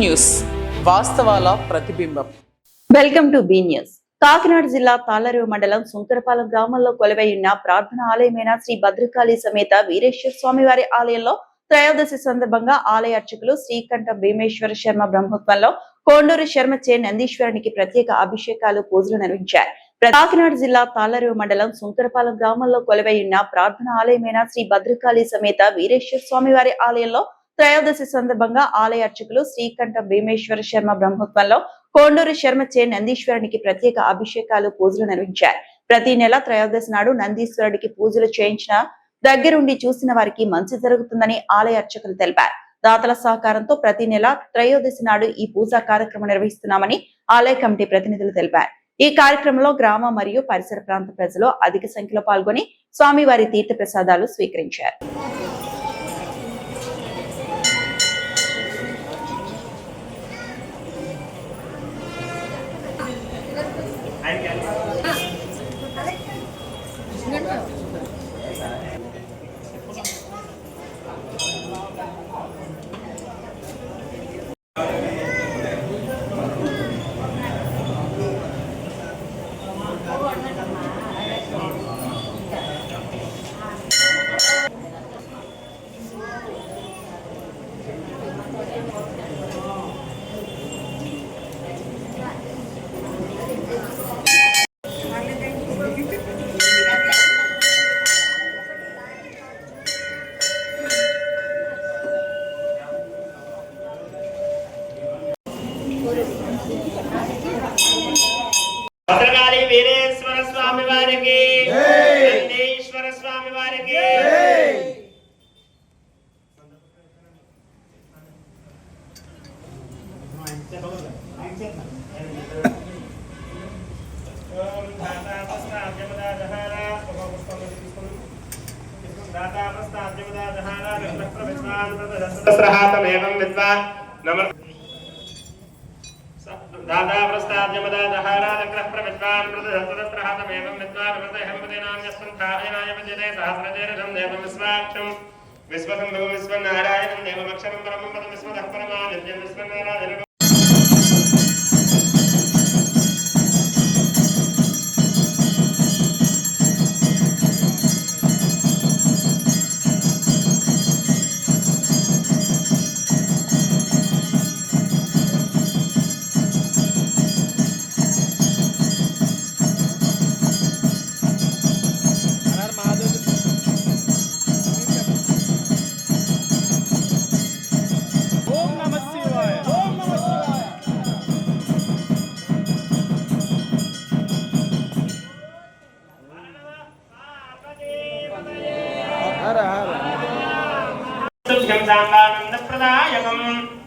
News వాస్తవాల ప్రతిబింబం. Welcome to be news. Kakinada జిల్లా తాళ్లరేవు మండలం సుంకరపాలెం గ్రామంలో కొలువై ఉన్న ప్రార్థన ఆలయమైన శ్రీ భద్రకాళి సమేత వీరేశ్వర స్వామి వారి ఆలయంలో త్రయోదశి సందర్భంగా ఆలయ అర్చకులు శ్రీకంఠ భీమేశ్వర శర్మ బ్రహ్మోత్సవంలో కోండూరు శర్మచే నందీశ్వరునికి ప్రత్యేక అభిషేకాలు పూజలు నిర్వహించారు. కాకినాడ జిల్లా తాళ్లరేవు మండలం సుంకరపాలెం గ్రామంలో కొలువై ఉన్న ప్రార్థన ఆలయమైన శ్రీ భద్రకాళి సమేత వీరేశ్వర స్వామి వారి ఆలయంలో త్రయోదశి సందర్భంగా ఆలయ అర్చకులు శ్రీకంఠ భీమేశ్వర శర్మ బ్రహ్మోత్సవంలో కోండూరు శర్మచే నందీశ్వరునికి ప్రత్యేక అభిషేకాలు పూజలు నిర్వహించారు. ప్రతి నెల త్రయోదశి నాడు నందీశ్వరుడికి పూజలు చేయించిన దగ్గరుండి చూసిన వారికి మంచి జరుగుతుందని ఆలయ అర్చకులు తెలిపారు. దాతల సహకారంతో ప్రతి నెల త్రయోదశి నాడు ఈ పూజా కార్యక్రమం నిర్వహిస్తున్నామని ఆలయ కమిటీ ప్రతినిధులు తెలిపారు. ఈ కార్యక్రమంలో గ్రామ మరియు పరిసర ప్రాంత ప్రజలు అధిక సంఖ్యలో పాల్గొని స్వామివారి తీర్థ ప్రసాదాలు స్వీకరించారు. భద్రకాళి వీరేశ్వర స్వామి వారికి నందీశ్వర స్వామి వారికి दादा प्रस्ताद्यमदादहारा चक्रः प्रविद्वान् प्रदधतुरत्रहातमेवं विद्वान् प्रदहम्पदेनान्यस्संखायनाय मध्यते सहस्रजेरजं देवं विश्वाक्षं विश्वसंभवं विश्वनारायणं देवमक्षरं परमं पदं विश्वतः परमानित्यं विश्वनारायणं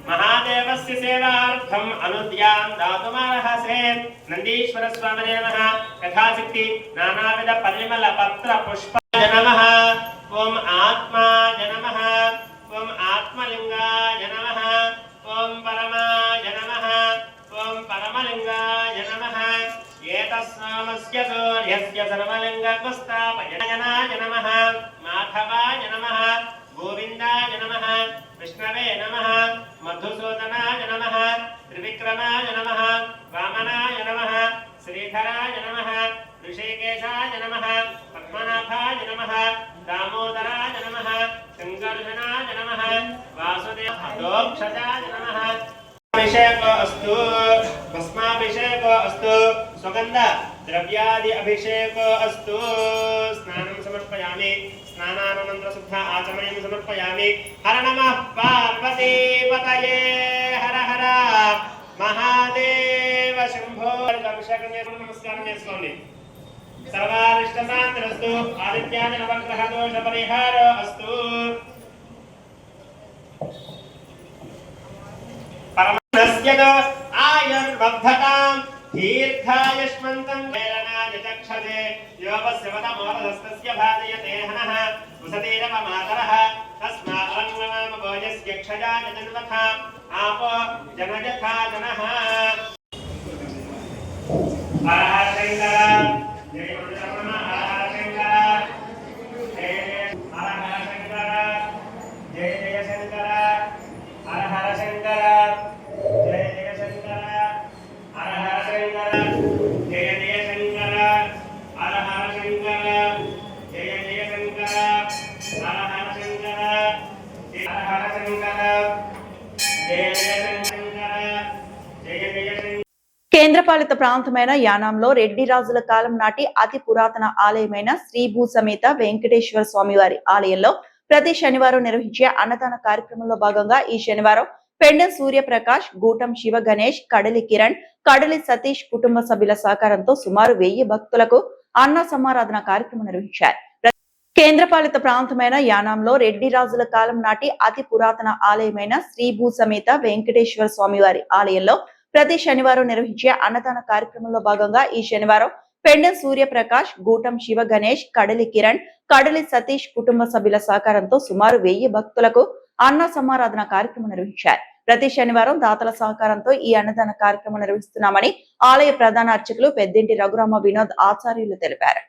महादेवस्य सेवार्थम् अनुद्यान् दातुमर्हसे नंदीश्वर स्वामिने नमः यथाशक्ति नानाविध परिमल पत्र पुष्पाय नमः ओम आत्माय नमः ओम आत्मलिंगाय नमः ओम परमाय नमः ओम परमलिंगाय नमः एतस्नामस्य सूर्यस्य सर्वलिंगकुस्तापयनाय नमः माधवाय नमः गोविंदाय नमः विष्णवे नमः मधुसूदनाय नमः त्रिविक्रमाय नमः वामनाय नमः श्रीधराय नमः ऋषिकेशाय नमः पद्मनाभाय नमः दामोदराय नमः संकर्षणाय नमः वासुदेवाय नमः अभिषेको अस्तु भस्माभिषेको अस्तु सुगंध द्रव्यादि अभिषेको अस्तु स्नानं समर्पयामि स्नानानन्तरं शुद्ध आचमनीयं समर्पयामि हर नमः पार्वती पतये हर हर महादेव शंभो अभिषेकं नमस्कारं చేసుకోండి सर्वारिष्टशान्तिरस्तु आदित्यादि नवग्रह दोष परिहार अस्तु परमस्य आयुर्वर्धतां दीर्घायुष्मन्तं वेलनाय चक्षते योगस्य वदमोरदस्तस्य भाजयते हनः उषतीरवमातरः तस्मादङ्गनाम भोजस्य क्षजाय जन्मथा आपो जनयथा जनः हर हर शंकर जय गुरुचरण हर शंकर हर हर शंकर जय जय शंकर हर हर शंकर జయ జయ శంకర హర హర శంకర జయ జయ శంకర హర హర శంకర హర హర శంకర జయ జయ శంకర జయ జయ శంకర. కేంద్రపాలిత ప్రాంతమైన యానాంలో రెడ్డి రాజుల కాలం నాటి అతి పురాతన ఆలయమైన శ్రీ భూ సమేత వెంకటేశ్వర స్వామివారి ఆలయంలో ప్రతి శనివారం నిర్వహించే అన్నదాన కార్యక్రమంలో భాగంగా ఈ శనివారం పెండెం సూర్యప్రకాష్, గూటం శివ గణేష్, కడలి కిరణ్, కడలి సతీష్ కుటుంబ సభ్యుల సహకారంతో సుమారు 1000 భక్తులకు అన్న సమారాధన కార్యక్రమం నిర్వహించారు. కేంద్రపాలిత ప్రాంతమైన యానాంలో రెడ్డి రాజుల కాలం నాటి అతి పురాతన ఆలయమైన శ్రీ భూ సమేత వెంకటేశ్వర స్వామివారి ఆలయంలో ప్రతి శనివారం నిర్వహించే అన్నదాన కార్యక్రమంలో భాగంగా ఈ శనివారం పెండెం సూర్యప్రకాష్, గూటం శివ గణేష్, కడలి కిరణ్, కడలి సతీష్ కుటుంబ సభ్యుల సహకారంతో సుమారు 1000 భక్తులకు అన్న సమారాధన కార్యక్రమం నిర్వహించారు. ప్రతి శనివారం దాతల సహకారంతో ఈ అన్నదాన కార్యక్రమం నిర్వహిస్తున్నామని ఆలయ ప్రధాన అర్చకులు పెద్దింటి రఘురామ వినోద్ ఆచార్యులు తెలిపారు.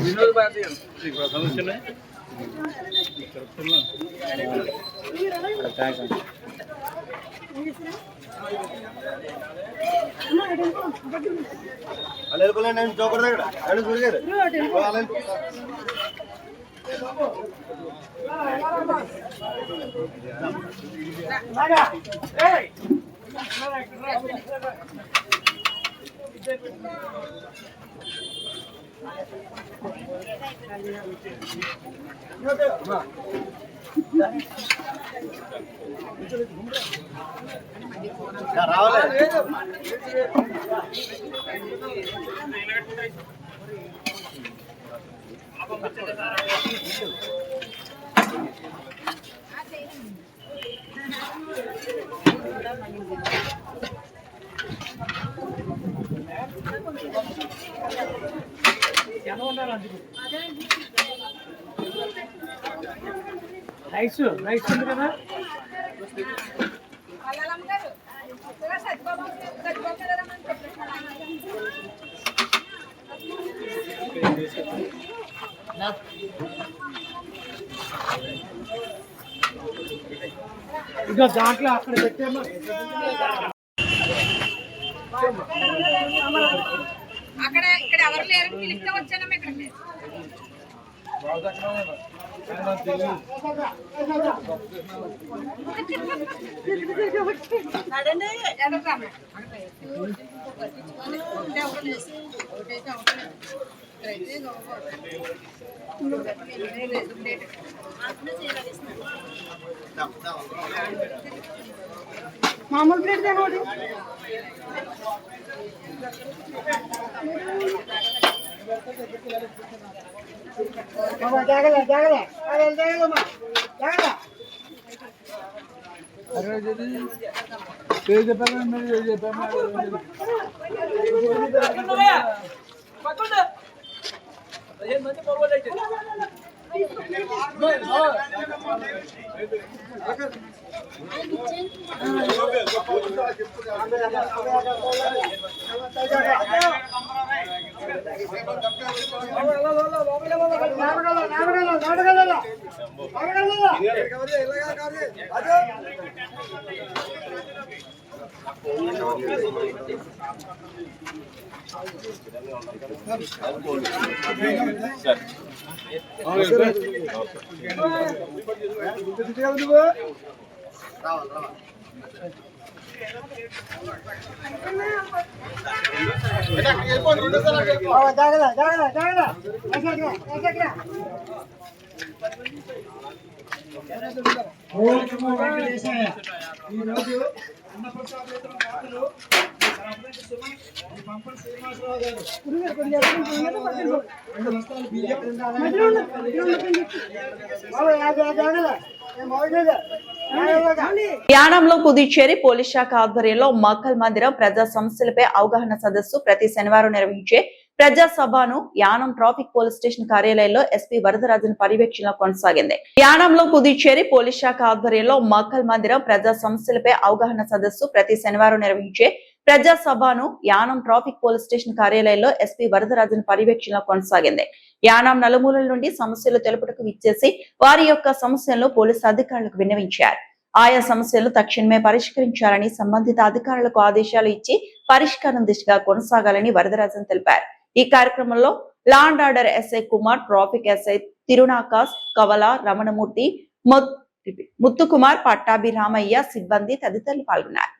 వినోద్ బాబు సమస్య రైస్ ఉంది కదా ఇక దాంట్లో అక్కడ పెట్టాము అక్కడ ఇక్కడ ఎవరు లేరు పిలిస్తే వచ్చానమ్మా ఇక్కడ మామూలు ప్లేట్ తేనోడి మామా జాగల జాగల అరే జాగల మా జాగల అరే జది పేజ్ చెప్పాను మీరు చెప్పాను పక్కన పక్కన ఏ మంది పర్వాలేదు యానంలో పుదుచ్చేరి పోలీస్ శాఖ ఆధ్వర్యంలో మక్కల్ మందిరం ప్రజా సమస్యలపై అవగాహన సదస్సు ప్రతి శనివారం నిర్వహించే ప్రజా సభను యానం ట్రాఫిక్ పోలీస్ స్టేషన్ కార్యాలయంలో ఎస్పీ వరదరాజన్ పర్యవేక్షణలో కొనసాగింది. యానంలో పుదుచ్చేరి పోలీస్ శాఖ ఆధ్వర్యంలో మక్కల్ మందిరం ప్రజా సమస్యలపై అవగాహన సదస్సు ప్రతి శనివారం నిర్వహించే ప్రజా సభను యానం ట్రాఫిక్ పోలీస్ స్టేషన్ కార్యాలయంలో ఎస్పీ వరదరాజన్ పర్యవేక్షణలో కొనసాగింది. యానం నలుమూలల నుండి సమస్యలు తెలుపుటకు విచ్చేసి వారి యొక్క సమస్యలను పోలీసు అధికారులకు విన్నవించారు. ఆయా సమస్యలను తక్షణమే పరిష్కరించాలని సంబంధిత అధికారులకు ఆదేశాలు ఇచ్చి పరిష్కారం దిశగా కొనసాగాలని వరదరాజన్ తెలిపారు. ఈ కార్యక్రమంలో law and order SI Kumar, traffic SI Thirunakas, Kavala Ramanamurthy, Muthukumar, Pattabhi Ramayya, సిబ్బంది తదితరులు పాల్గొన్నారు.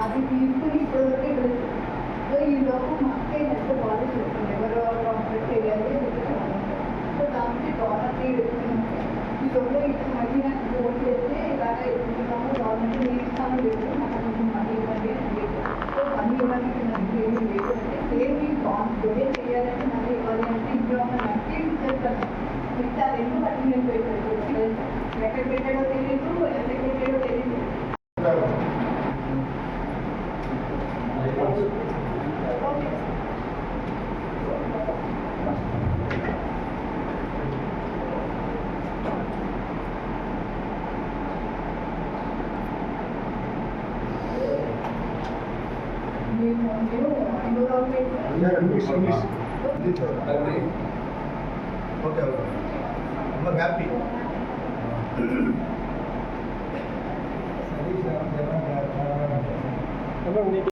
అది తీసుకుని ఇప్పుడు ఈ లోపు మాకే ఎంత బాగా చెప్తుంది ఎవరో కాంప్లీట్ చేయాలి సో దానికి గవర్నమెంట్ ఈ లోపల ఇట్లా మళ్ళీ నాకు ఫోన్ చేస్తే ఇలాగ ఇస్తున్నాము గవర్నమెంట్ ఇస్తాను లేదు నాకు మనీ ఇవ్వండి అని లేదు. సో మనీ ఇవ్వడానికి నాకు ఏమీ లేదు అంటే సేమ్ డొనేట్ చేయాలని మనీ ఇవ్వాలి అంటే ఇంట్లో ఉన్న నాకు ఇచ్చేస్తాను. మిగతా రెండు వాటిని నేను పెట్టాను. ఎక్కడ పెట్టాడో తెలియదు, ఎక్కడ పెట్టాడో తెలియదు.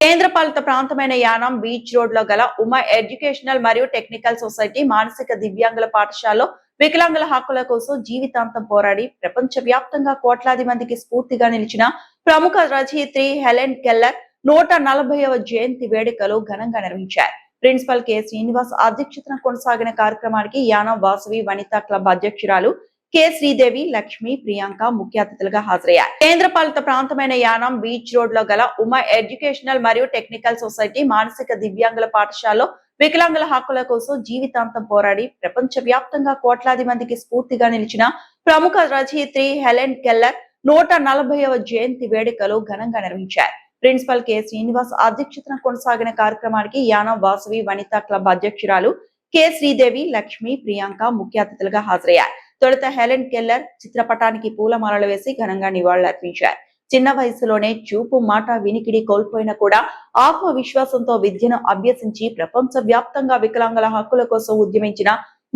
కేంద్రపాలిత ప్రాంతమైన యానం బీచ్ రోడ్ లో గల ఉమా ఎడ్యుకేషనల్ మరియు టెక్నికల్ సొసైటీ మానసిక దివ్యాంగుల పాఠశాలలో వికలాంగుల హక్కుల కోసం జీవితాంతం పోరాడి ప్రపంచ వ్యాప్తంగా కోట్లాది మందికి స్ఫూర్తిగా నిలిచిన ప్రముఖ రచయిత్రి హెలెన్ కెల్లర్ 140వ జయంతి వేడుకలు ఘనంగా నిర్వహించారు. ప్రిన్సిపల్ కె శ్రీనివాస్ అధ్యక్షతన కొనసాగిన కార్యక్రమానికి యానం వాసవి వనితా క్లబ్ అధ్యక్షురాలు కె శ్రీదేవి, లక్ష్మి, ప్రియాంక ముఖ్య అతిథులుగా హాజరయ్యారు. కేంద్రపాలిత ప్రాంతమైన యానం బీచ్ రోడ్ లో గల ఉమా ఎడ్యుకేషనల్ మరియు టెక్నికల్ సొసైటీ మానసిక దివ్యాంగుల పాఠశాలలో వికలాంగుల హక్కుల కోసం జీవితాంతం పోరాడి ప్రపంచ వ్యాప్తంగా కోట్లాది మందికి స్ఫూర్తిగా నిలిచిన ప్రముఖ రచయిత్రి హెలెన్ కెల్లర్ 140వ జయంతి వేడుకలు ఘనంగా నిర్వహించారు. ప్రిన్సిపల్ కె శ్రీనివాస్ అధ్యక్షతన కొనసాగిన కార్యక్రమానికి యానం వాసవి వనితా క్లబ్ అధ్యక్షురాలు కె శ్రీదేవి, లక్ష్మి, ప్రియాంక ముఖ్య అతిథులుగా హాజరయ్యారు. తొలుత హెలెన్ కెల్లర్ చిత్రపటానికి పూలమాలలు వేసి ఘనంగా నివాళులర్పించారు. చిన్న వయసులోనే చూపు మాట వినికిడి కోల్పోయినా కూడా ఆత్మవిశ్వాసంతో విద్యను అభ్యసించి ప్రపంచ వ్యాప్తంగా వికలాంగుల హక్కుల కోసం ఉద్యమించిన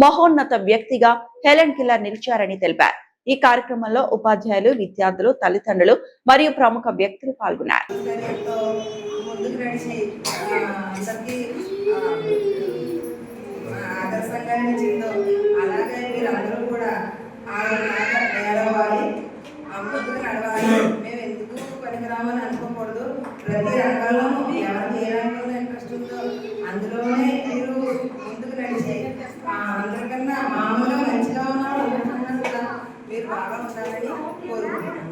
మహోన్నత వ్యక్తిగా హెలెన్ కెల్లర్ నిలిచారని తెలిపారు. ఈ కార్యక్రమంలో ఉపాధ్యాయులు, విద్యార్థులు, తల్లిదండ్రులు మరియు ప్రముఖ వ్యక్తులు పాల్గొన్నారు. అనుకోకూడదు. ప్రతి రంగంలోనూ ఎవరికి ఏ రంగంలో ఇంట్రెస్ట్ ఉందో అందులోనే మీరు ముందుకు నడిచే అందరికన్నా మామూలుగా మంచిగా ఉన్నారు మీరు బాగా ఉండాలని కోరుకుంటున్నాను.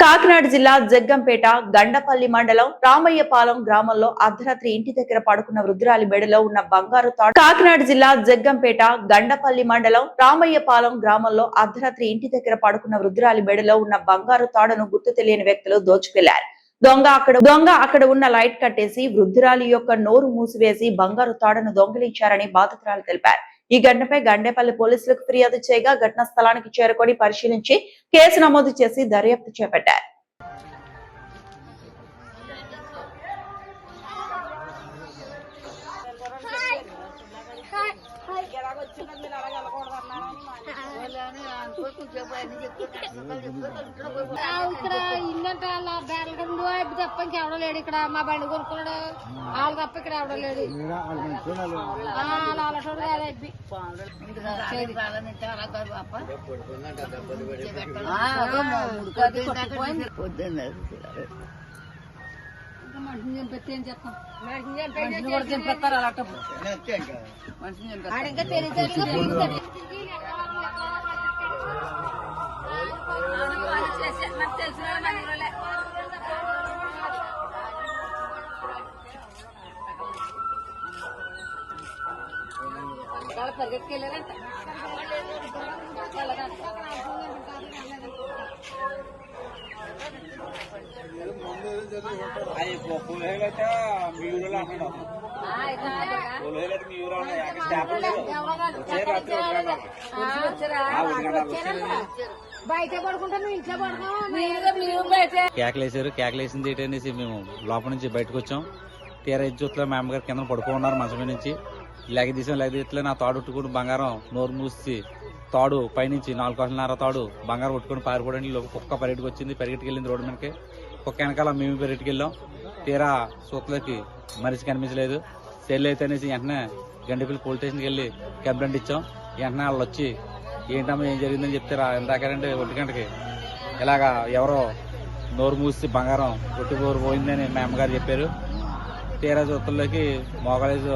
కాకినాడ జిల్లా జగ్గంపేట గండపల్లి మండలం రామయ్యపాలెం గ్రామంలో అర్ధరాత్రి ఇంటి దగ్గర పడుకున్న వృద్ధురాలి మెడలో ఉన్న బంగారు తాడు. కాకినాడ జిల్లా జగ్గంపేట గండపల్లి మండలం రామయ్యపాలెం గ్రామంలో అర్ధరాత్రి ఇంటి దగ్గర పడుకున్న వృద్ధురాలి మెడలో ఉన్న బంగారు తాడును గుర్తు తెలియని వ్యక్తులు దోచుకెళ్లారు. దొంగ అక్కడ ఉన్న లైట్ కట్టేసి వృద్ధురాలి యొక్క నోరు మూసివేసి బంగారు తాడును దొంగిలించారని బాధితురాలు తెలిపారు. ఈ ఘటనపై గండేపల్లి పోలీసులకు ఫిర్యాదు చేయగా ఘటనా స్థలానికి చేరుకొని పరిశీలించి కేసు నమోదు చేసి దర్యాప్తు చేపట్టారు. ఇక్కడ ఇల్లంటే వాళ్ళ బేరగండు అడ్డు తప్ప ఇంకెవడో లేడు. ఇక్కడ మా బండి కొనుక్కున్నాడు వాళ్ళు తప్ప ఇక్కడ ఎవడో లేడు. అలాంటి అబ్బి మనిషిని చంపెత్తే ఏం చేస్తాం? మనిషిని కూడా చంపేస్తారు. అలాంటి మనిషిని చంపేస్తారు. ఇంకా తెలియదు. పరిగెత్తుకెళ్ళారంట. బయట పడుకుంటాను, ఇంట్లో కేకలేసారు. కేకలేసింది ఏంటనేసి మేము లోపల నుంచి బయటకు వచ్చాం. తీరా ఇజ్జుట్లో మా అమ్మగారు కింద పడుకున్నారు మంచం నుంచి. లెగదీసలే నా తాడు ఉట్టుకుని బంగారం నోరు మూసి తాడు పైనుంచి 4 తాడు బంగారం ఉట్టుకుని పారిపోవడానికి కుక్క పరిగెట్టుకు వచ్చింది. పరిగెట్టుకెళ్ళింది రోడ్డు మీదకి. కుక్క వెనకాల మేము పరిగెట్టుకెళ్ళాం. తీరా సూట్లకి మనిషి కనిపించలేదు. సెల్ అయితే అనేసి వెంటనే గండిపల్లి పోలీస్ స్టేషన్కి వెళ్ళి కంప్లైంట్ ఇచ్చాం. వెంటనే వాళ్ళు వచ్చి ఏంటమ్మా ఏం జరిగిందని చెప్తారా ఎందాకంటే 1 గంటకి ఇలాగా ఎవరో నోరు మూసి బంగారం కొట్టుకోరు పోయిందని మా అమ్మగారు చెప్పారు. తీరా చూత్తల్లోకి మోకాలేసి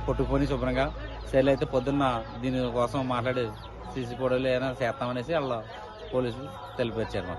కొట్టుకుపోయి శుభ్రంగా సెల్ అయితే పొద్దున్న దీని కోసం మాట్లాడి సీసీ ఫోటోలు ఏమైనా చేస్తామనేసి వాళ్ళ పోలీసులు తెలిపిచ్చారు.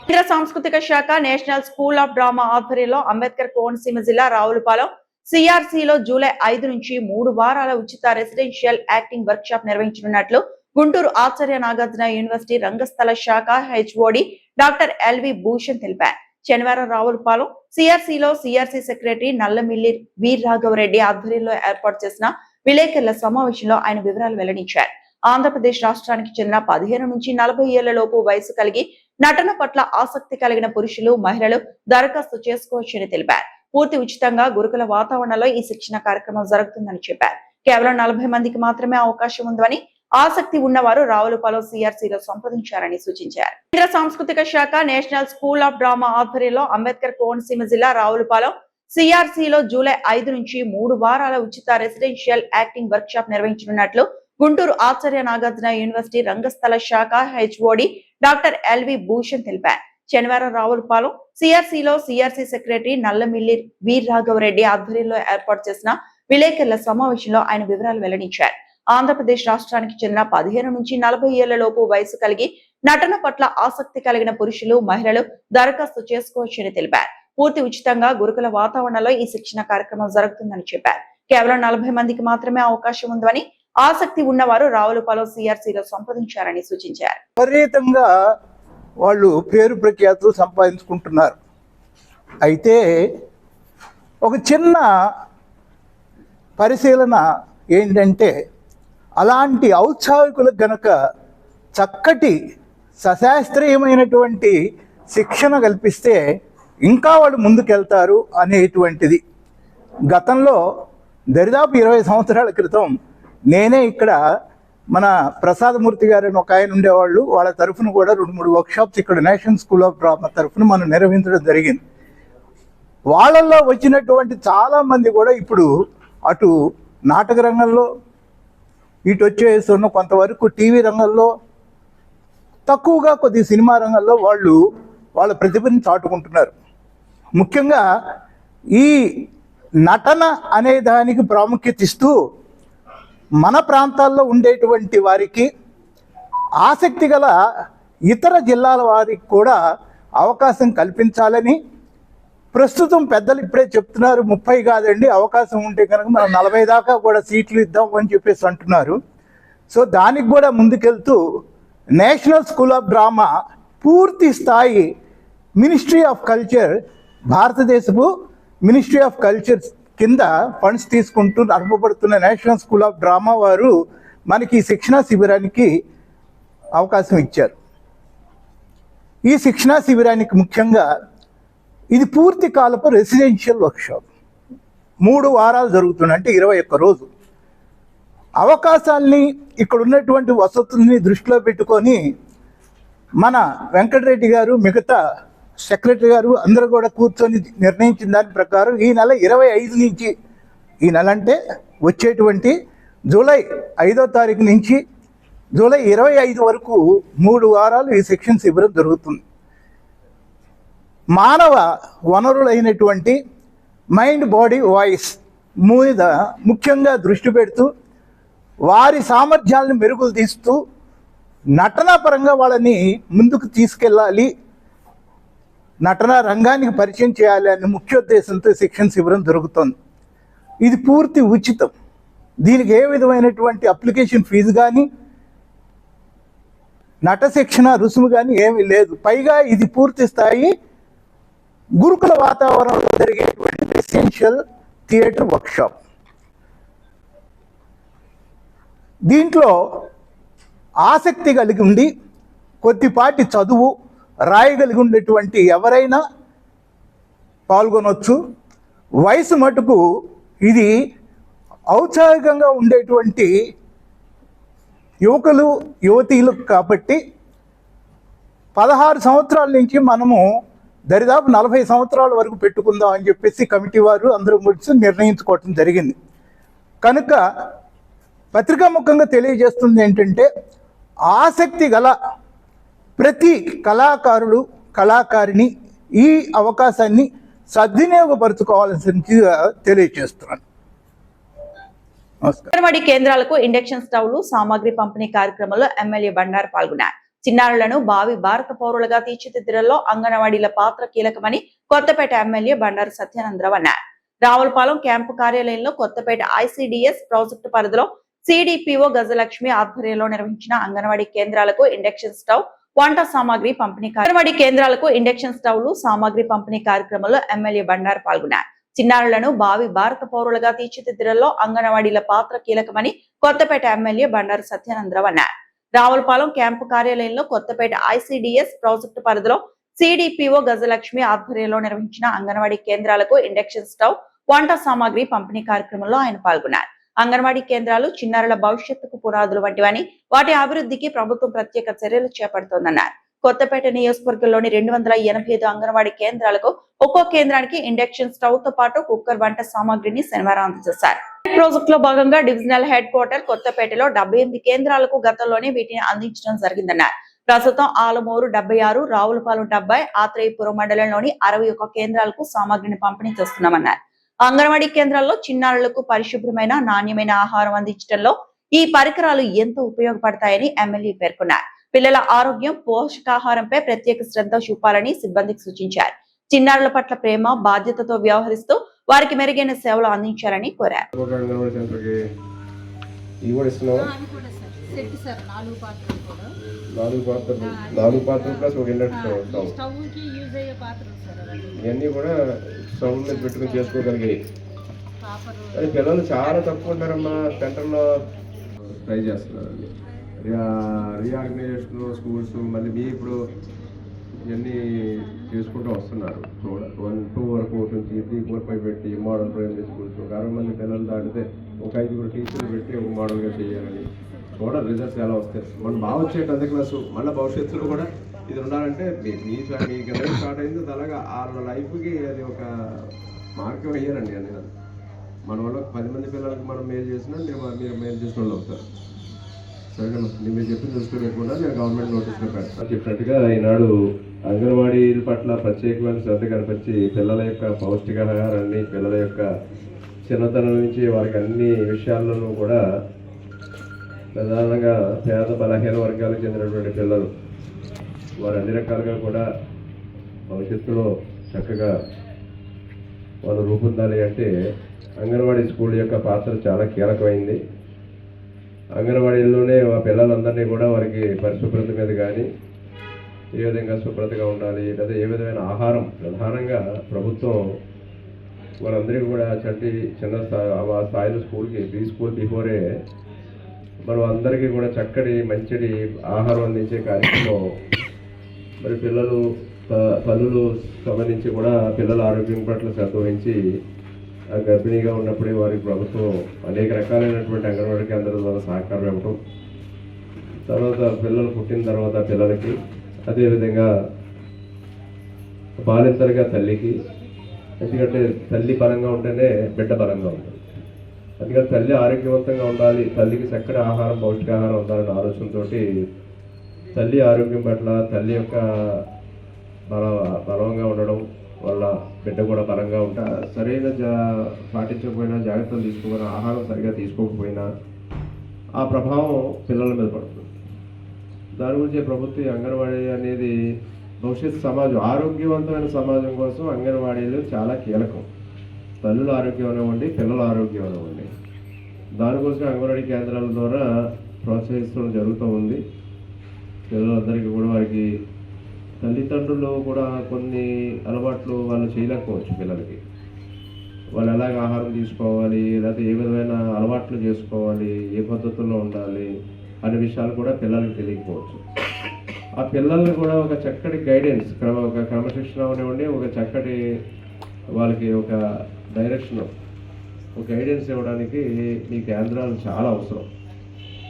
కేంద్ర సాంస్కృతిక శాఖ నేషనల్ స్కూల్ ఆఫ్ డ్రామా ఆధ్వర్యంలో అంబేద్కర్ కోనసీమ జిల్లా రావులపాలెం సిఆర్సీలో జూలై 5 నుంచి 3 వారాల ఉచిత రెసిడెన్షియల్ యాక్టింగ్ వర్క్ షాప్ నిర్వహించనున్నట్లు గుంటూరు ఆచార్య నాగార్జున యూనివర్సిటీ రంగస్థల శాఖ హెచ్ఓడి డాక్టర్ ఎల్వి భూషణ్ తెలిపారు. శనివారం రావులపాలెం సిఆర్సీలో సిఆర్సీ సెక్రటరీ నల్లమిల్లి వీర్రాఘవరెడ్డి ఆధ్వర్యంలో ఏర్పాటు చేసిన విలేకరుల సమావేశంలో ఆయన వివరాలు వెల్లడించారు. ఆంధ్రప్రదేశ్ రాష్ట్రానికి చెందిన 15 నుంచి 40 ఏళ్ల లోపు వయసు కలిగి నటన పట్ల ఆసక్తి కలిగిన పురుషులు, మహిళలు దరఖాస్తు చేసుకోవచ్చని తెలిపారు. పూర్తి ఉచితంగా గురుకుల వాతావరణంలో ఈ శిక్షణ కార్యక్రమం జరుగుతుందని చెప్పారు. కేవలం 40 మందికి మాత్రమే అవకాశం ఉందని, ఆసక్తి ఉన్నవారు రావులపాలెం సిఆర్సీలో సంప్రదించారని సూచించారు. కేంద్ర సాంస్కృతిక శాఖ నేషనల్ స్కూల్ ఆఫ్ డ్రామా ఆధ్వర్యంలో అంబేద్కర్ కోనసీమ జిల్లా రావులపాలెం సిఆర్సీలో జూలై 5 నుంచి 3 వారాల ఉచిత రెసిడెన్షియల్ యాక్టింగ్ వర్క్ షాప్ నిర్వహించనున్నట్లు గుంటూరు ఆచార్య నాగార్జున యూనివర్సిటీ రంగస్థల శాఖ హెచ్ఓడి డాక్టర్ ఎల్వి భూషణ్ తెలిపారు. శనివారం రావులపాలెం సిఆర్సీలో సిఆర్సీ సెక్రటరీ నల్లమిల్లి వీర్రాఘవరెడ్డి ఆధ్వర్యంలో ఏర్పాటు చేసిన విలేకరుల సమావేశంలో ఆయన వివరాలు వెల్లడించారు. ఆంధ్రప్రదేశ్ రాష్ట్రానికి చెందిన 15 నుంచి 40 ఏళ్ల లోపు వయసు కలిగి నటన పట్ల ఆసక్తి కలిగిన పురుషులు, మహిళలు దరఖాస్తు చేసుకోవచ్చని తెలిపారు. పూర్తి ఉచితంగా గురుకుల వాతావరణంలో ఈ శిక్షణ కార్యక్రమం జరుగుతుందని చెప్పారు. కేవలం 40 మందికి మాత్రమే అవకాశం ఉందని, ఆసక్తి ఉన్నవారు రావులపాలెం సిఆర్సీలో సంప్రదించారని సూచించారు. విపరీతంగా వాళ్ళు పేరు ప్రఖ్యాతులు సంపాదించుకుంటున్నారు. అయితే ఒక చిన్న పరిశీలన ఏంటంటే అలాంటి ఔత్సాహికులకు గనక చక్కటి సశాస్త్రీయమైనటువంటి శిక్షణ కల్పిస్తే ఇంకా వాళ్ళు ముందుకెళ్తారు అనేటువంటిది. గతంలో దరిదాపు 20 సంవత్సరాల క్రితం నేనే ఇక్కడ మన ప్రసాదమూర్తి గారు అని ఒక ఆయన ఉండేవాళ్ళు, వాళ్ళ తరఫున కూడా 2-3 వర్క్షాప్స్ ఇక్కడ నేషనల్ స్కూల్ ఆఫ్ డ్రామా తరఫున మనం నిర్వహించడం జరిగింది. వాళ్ళల్లో వచ్చినటువంటి చాలామంది కూడా ఇప్పుడు అటు నాటక రంగంలో, ఇటు వచ్చేస్తున్న కొంతవరకు టీవీ రంగంలో, తక్కువగా కొద్ది సినిమా రంగంలో వాళ్ళు వాళ్ళ ప్రతిభని చాటుకుంటున్నారు. ముఖ్యంగా ఈ నటన అనే దానికి ప్రాముఖ్యత ఇస్తూ మన ప్రాంతాల్లో ఉండేటువంటి వారికి, ఆసక్తి గల ఇతర జిల్లాల వారికి కూడా అవకాశం కల్పించాలని ప్రస్తుతం పెద్దలు ఇప్పుడే చెప్తున్నారు. 30 కాదండి, అవకాశం ఉంటే కనుక మనం 40 దాకా కూడా సీట్లు ఇద్దాం అని చెప్పేసి అంటున్నారు. సో దానికి కూడా ముందుకెళ్తూ నేషనల్ స్కూల్ ఆఫ్ డ్రామా పూర్తి స్థాయి మినిస్ట్రీ ఆఫ్ కల్చర్, భారతదేశపు మినిస్ట్రీ ఆఫ్ కల్చర్ కింద ఫండ్స్ తీసుకుంటూ నడపబడుతున్న నేషనల్ స్కూల్ ఆఫ్ డ్రామా వారు మనకి శిక్షణా శిబిరానికి అవకాశం ఇచ్చారు. ఈ శిక్షణా శిబిరానికి ముఖ్యంగా ఇది పూర్తి కాలపు రెసిడెన్షియల్ వర్క్షాప్, 3 వారాలు జరుగుతుంది, అంటే 21 రోజు. అవకాశాలని, ఇక్కడ ఉన్నటువంటి వసతుల్ని దృష్టిలో పెట్టుకొని మన వెంకటరెడ్డి గారు, మిగతా సెక్రటరీ గారు అందరూ కూడా కూర్చొని నిర్ణయించిన దాని ప్రకారం ఈ నెల 25 నుంచి, ఈ నెల అంటే వచ్చేటువంటి జూలై 5వ తారీఖు నుంచి జూలై 25 వరకు 3 వారాలు ఈ శిక్షణ శిబిరం జరుగుతుంది. మానవ వనరులైనటువంటి మైండ్, బాడీ, వాయిస్ మీద ముఖ్యంగా దృష్టి పెడుతూ వారి సామర్థ్యాలను మెరుగులు తీస్తూ నటనా పరంగా వాళ్ళని ముందుకు తీసుకెళ్ళాలి, నటనా రంగానికి పరిచయం చేయాలి అనే ముఖ్య ఉద్దేశంతో శిక్షణ శిబిరం జరుగుతుంది. ఇది పూర్తి ఉచితం. దీనికి ఏ విధమైనటువంటి అప్లికేషన్ ఫీజు కానీ, నట శిక్షణ రుసుము కానీ ఏమీ లేదు. పైగా ఇది పూర్తి స్థాయి గురుకుల వాతావరణంలో జరిగేటువంటి రెసిడెన్షియల్ థియేటర్ వర్క్షాప్. దీంట్లో ఆసక్తి కలిగి ఉండి కొద్దిపాటి చదువు రాయగలిగి ఉండేటువంటి ఎవరైనా పాల్గొనవచ్చు. వయసు మటుకు ఇది ఔత్సాహికంగా ఉండేటువంటి యువకులు, యువతీలు కాబట్టి 16 సంవత్సరాల నుంచి మనము దరిదాపు 40 సంవత్సరాల వరకు పెట్టుకుందాం అని చెప్పేసి కమిటీ వారు అందరూ కలిసి నిర్ణయించుకోవటం జరిగింది. కనుక పత్రికాముఖంగా తెలియజేస్తుంది ఏంటంటే, ఆసక్తి గల ప్రతి కళాకారుడు, కళాకారిణి ఈ అవకాశాన్ని సద్వినియోగపరచుకోవాల్సిందిగా తెలియజేస్తున్నాను. అంగన్వాడీ కేంద్రాలకు ఇండక్షన్ స్టవ్లు, సామాగ్రి పంపిణీ కార్యక్రమంలో ఎమ్మెల్యే బండారు పాల్గొన్నారు. చిన్నారులను భావి భారత పౌరులుగా తీర్చిదిద్దడంలో అంగన్వాడీల పాత్ర కీలకమని కొత్తపేట ఎమ్మెల్యే బండారు సత్యానందరావు అన్నారు. రావులపాలెం క్యాంపు కార్యాలయంలో కొత్తపేట ICDS ప్రాజెక్టు పరిధిలో CDPO గజలక్ష్మి ఆధ్వర్యంలో నిర్వహించిన అంగన్వాడీ కేంద్రాలకు ఇండక్షన్ స్టవ్, వంట సామాగ్రి పంపిణీ అంగన్వాడీ కేంద్రాలకు ఇండక్షన్ స్టవ్లు, సామాగ్రి పంపిణీ కార్యక్రమంలో ఎమ్మెల్యే బండారు పాల్గొన్నారు. చిన్నారులను భావి భారత పౌరులుగా తీర్చిదిద్దడంలో అంగన్వాడీల పాత్ర కీలకమని కొత్తపేట ఎమ్మెల్యే బండారు సత్యానందరావు అన్నారు. రావులపాలెం క్యాంపు కార్యాలయంలో కొత్తపేట ICDS ప్రాజెక్టు పరిధిలో CDPO గజలక్ష్మి ఆధ్వర్యంలో నిర్వహించిన అంగన్వాడీ కేంద్రాలకు ఇండక్షన్ స్టవ్, వంట సామాగ్రి పంపిణీ కార్యక్రమంలో ఆయన పాల్గొన్నారు. అంగన్వాడీ కేంద్రాలు చిన్నారుల భవిష్యత్తుకు పునాదులు వంటివని, వాటి అభివృద్ధికి ప్రభుత్వం ప్రత్యేక చర్యలు చేపడుతోందన్నారు. కొత్తపేట నియోజకవర్గంలోని 285 అంగన్వాడీ కేంద్రాలకు ఒక్కో కేంద్రానికి ఇండక్షన్ స్టవ్ తో పాటు కుక్కర్, వంట సామాగ్రిని శనివారం అందజేశారు. ప్రాజెక్ట్ లో భాగంగా డివిజనల్ హెడ్ క్వార్టర్ కొత్తపేటలో 78 కేంద్రాలకు గతంలోనే వీటిని అందించడం జరిగిందన్నారు. ప్రస్తుతం ఆలమూరు 76, రావులపాలెం 70, ఆత్రేయపురం మండలంలోని 61 కేంద్రాలకు సామాగ్రిని పంపిణీ చేస్తున్నామన్నారు. అంగన్వాడీ కేంద్రాల్లో చిన్నారులకు పరిశుభ్రమైన, నాణ్యమైన ఆహారం అందించడంలో ఈ పరికరాలు ఎంతో ఉపయోగపడతాయని ఎమ్మెల్యే పేర్కొన్నారు. పిల్లల ఆరోగ్యం, పోషకాహారంపై ప్రత్యేక శ్రద్ధ చూపాలని సిబ్బందికి సూచించారు. చిన్నారుల పట్ల ప్రేమ, బాధ్యతతో వ్యవహరిస్తూ వారికి మెరుగైన సేవలు అందించాలని కోరారు. ఇవన్నీ కూడా స్టవ్ మీద పెట్టుకుని చేసుకోగలిగాయి. పిల్లలు చాలా తక్కువ ఉంటారమ్మా సెంటర్లో. ట్రై చేస్తున్నారండి. రీఆర్గనైజేషన్ స్కూల్స్ మళ్ళీ మీ ఇప్పుడు ఇవన్నీ చేసుకుంటూ వస్తున్నారు. 1, 2 వరకు నుంచి 3, 4, 5 పెట్టి మోడల్ ప్రైమరీ స్కూల్స్ 60 మంది పిల్లలు దాటితే ఒక 5 టీచర్లు పెట్టి ఒక మోడల్గా చేయాలని రిజల్ట్స్ ఎలా వస్తాయి. మనం బాగా వచ్చే 10th క్లాసు మళ్ళీ భవిష్యత్తులో కూడా ఇది ఉండాలంటే మీకు ఎలా స్టార్ట్ అయిందో అలాగా వాళ్ళ లైఫ్కి అది ఒక మార్గం అయ్యారండి. అని మన వల్ల 10 మంది పిల్లలకి మనం మేలు చేసినా మీరు మేలు చేసిన వాళ్ళు అవుతారు. సరేనా, మీరు చెప్పిన దృష్టిలో లేకుండా నేను గవర్నమెంట్ నోటీస్లో పెడతాను. చెప్పినట్టుగా ఈనాడు అంగన్వాడీల పట్ల ప్రత్యేకమైన శ్రద్ధ కనిపించి పిల్లల యొక్క పౌష్టికాహారాన్ని, పిల్లల యొక్క చిన్నతనం నుంచి వారికి అన్ని విషయాల్లోనూ కూడా ప్రధానంగా పేద బలహీన వర్గాలకు చెందినటువంటి పిల్లలు వారు అన్ని రకాలుగా కూడా భవిష్యత్తులో చక్కగా వాళ్ళు రూపొందాలి అంటే అంగన్వాడీ స్కూల్ యొక్క పాత్ర చాలా కీలకమైంది. అంగన్వాడీల్లోనే ఆ పిల్లలందరినీ కూడా వారికి పరిశుభ్రత మీద కానీ ఏ విధంగా శుభ్రతగా ఉండాలి, లేదా ఏ విధమైన ఆహారం ప్రధానంగా ప్రభుత్వం వారందరికీ కూడా చిన్న స్థాయిలో స్కూల్కి ప్రీ స్కూల్ బిఫోరే మనం అందరికీ కూడా చక్కటి మంచిది ఆహారం అందించే కార్యక్రమం మరి పిల్లలు తల్లులు సంబంధించి కూడా పిల్లల ఆరోగ్యం పట్ల శ్రద్ధ వహించి గర్భిణీగా ఉన్నప్పుడే వారికి ప్రభుత్వం అనేక రకాలైనటువంటి అంగన్వాడీ కేంద్రాల ద్వారా సహకారం ఇవ్వటం, తర్వాత పిల్లలు పుట్టిన తర్వాత పిల్లలకి, అదేవిధంగా బాలింతలుగా తల్లికి, ఎందుకంటే తల్లి బలంగా ఉంటేనే బిడ్డ బలంగా ఉంటుంది. అందుకని తల్లి ఆరోగ్యవంతంగా ఉండాలి, తల్లికి చక్కటి ఆహారం పౌష్టికాహారం ఉండాలనే ఆలోచనతో తల్లి ఆరోగ్యం పట్ల తల్లి యొక్క బలంగా ఉండడం వల్ల బిడ్డ కూడా బలంగా ఉంటా, సరైన పాటించకపోయినా, జాగ్రత్తలు తీసుకోకపోయినా, ఆహారం సరిగా తీసుకోకపోయినా ఆ ప్రభావం పిల్లల మీద పడుతుంది. దాని గురించి ప్రభుత్వం అంగన్వాడీ అనేది భవిష్యత్ సమాజం, ఆరోగ్యవంతమైన సమాజం కోసం అంగన్వాడీలు చాలా కీలకం. తల్లుల ఆరోగ్యం అనివ్వండి, పిల్లల ఆరోగ్యం అనివ్వండి, దానికోసం అంగన్వాడీ కేంద్రాల ద్వారా ప్రోత్సహించడం జరుగుతూ ఉంది. పిల్లలందరికీ కూడా వారికి తల్లిదండ్రులు కూడా కొన్ని అలవాట్లు వాళ్ళు చేయలేకపోవచ్చు. పిల్లలకి వాళ్ళు ఎలాగ ఆహారం తీసుకోవాలి, లేకపోతే ఏ విధమైన అలవాట్లు చేసుకోవాలి, ఏ పద్ధతుల్లో ఉండాలి అనే విషయాలు కూడా పిల్లలకి తెలియకపోవచ్చు. ఆ పిల్లల్ని కూడా ఒక చక్కటి గైడెన్స్, ఒక క్రమశిక్షణ అవనివ్వండి, ఒక చక్కటి వాళ్ళకి ఒక డైరెక్షన్, ఒక గైడెన్స్ ఇవ్వడానికి మీ కేంద్రాలు చాలా అవసరం.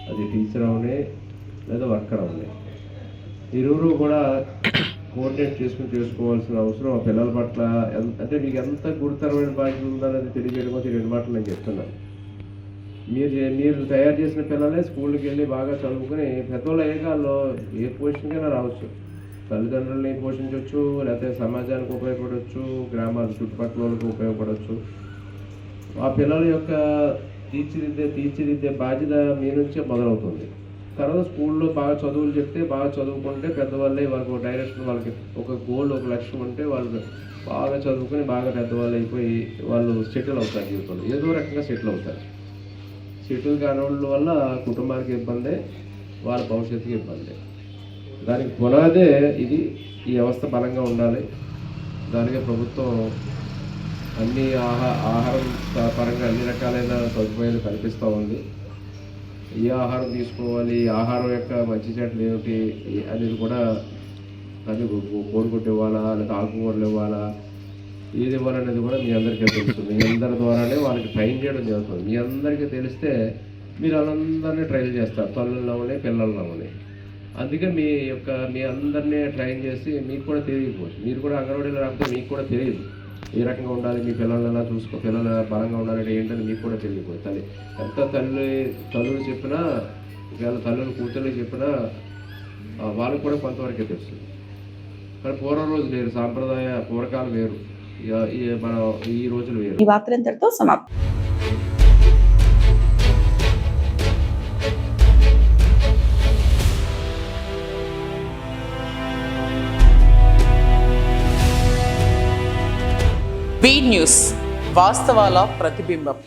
అది టీచర్ అవని లేదా వర్కర్ అవని, ఇరువురు కూడా కోఆర్డినేట్ చేసుకోవాల్సిన అవసరం ఆ పిల్లల పట్ల. అంటే మీకు ఎంత గురుతరమైన బాధ్యత ఉందనేది తెలియజేయడం కోసం 2 మాటలు నేను చెప్తున్నాను. మీరు తయారు చేసిన పిల్లలే స్కూల్కి వెళ్ళి బాగా చదువుకుని పెద్దవాళ్ళు అయ్యేకాల్లో ఏ పొజిషన్కైనా రావచ్చు. తల్లిదండ్రులని పోషించవచ్చు, లేకపోతే సమాజానికి ఉపయోగపడవచ్చు, గ్రామాల చుట్టుపక్కల వాళ్ళకి ఉపయోగపడవచ్చు. ఆ పిల్లల యొక్క తీర్చిదిద్దే బాధ్యత మీ నుంచే మొదలవుతుంది. తర్వాత స్కూల్లో బాగా చదువులు చెప్తే, బాగా చదువుకుంటే పెద్దవాళ్ళే వాళ్ళకి ఒక డైరెక్షన్, వాళ్ళకి ఒక గోల్, ఒక లక్ష్యం ఉంటే వాళ్ళు బాగా చదువుకుని బాగా పెద్దవాళ్ళు అయిపోయి వాళ్ళు సెటిల్ అవుతారు జీవితంలో, ఏదో రకంగా సెటిల్ అవుతారు. సెటిల్ కాని వాళ్ళ వల్ల కుటుంబానికి ఇబ్బందే, వాళ్ళ భవిష్యత్తుకి ఇబ్బందే. దానికి పునాదే ఇది. ఈ వ్యవస్థ బలంగా ఉండాలి. దానికి ప్రభుత్వం అన్ని ఆహారం పరంగా అన్ని రకాలైన సదుపాయాలు కల్పిస్తూ ఉంది. ఏ ఆహారం తీసుకోవాలి, ఆహారం యొక్క మంచి చెట్లు ఏమిటి అనేది కూడా, అది కోడిగుడ్డు ఇవ్వాలా లేదా ఆకుకూరలు ఇవ్వాలా, ఏది ఇవ్వాలనేది కూడా మీ అందరికీ తెలుస్తుంది. మీ అందరి ద్వారానే వాళ్ళకి ట్రైన్ చేయడం జరుగుతుంది. మీ అందరికీ తెలిస్తే మీరు వాళ్ళందరినీ ట్రైన్ చేస్తారు, తల్లులవని పిల్లలవని. అందుకే మీ అందరినీ ట్రైన్ చేసి మీకు కూడా తెలియకపోవచ్చు. మీరు కూడా అంగన్వాడీలో రాకపోతే మీకు కూడా తెలియదు ఏ రకంగా ఉండాలి, మీ పిల్లల్ని ఎలా పిల్లలు బలంగా ఉండాలంటే ఏంటని మీకు కూడా తెలియకపోతుంది. ఎంత తల్లులు చెప్పినా, ఒకవేళ తల్లులు కూతుర్లు చెప్పినా వాళ్ళకు కూడా కొంతవరకే తెలుస్తుంది. కానీ పూర్వం రోజు వేరు, సాంప్రదాయ పూర్వకాలు వేరు, మన ఈ రోజులు వేరు. ఈ వార్తలు ఇంతటితో సమాప్తం. బీ న్యూస్, వాస్తవాల ప్రతిబింబం.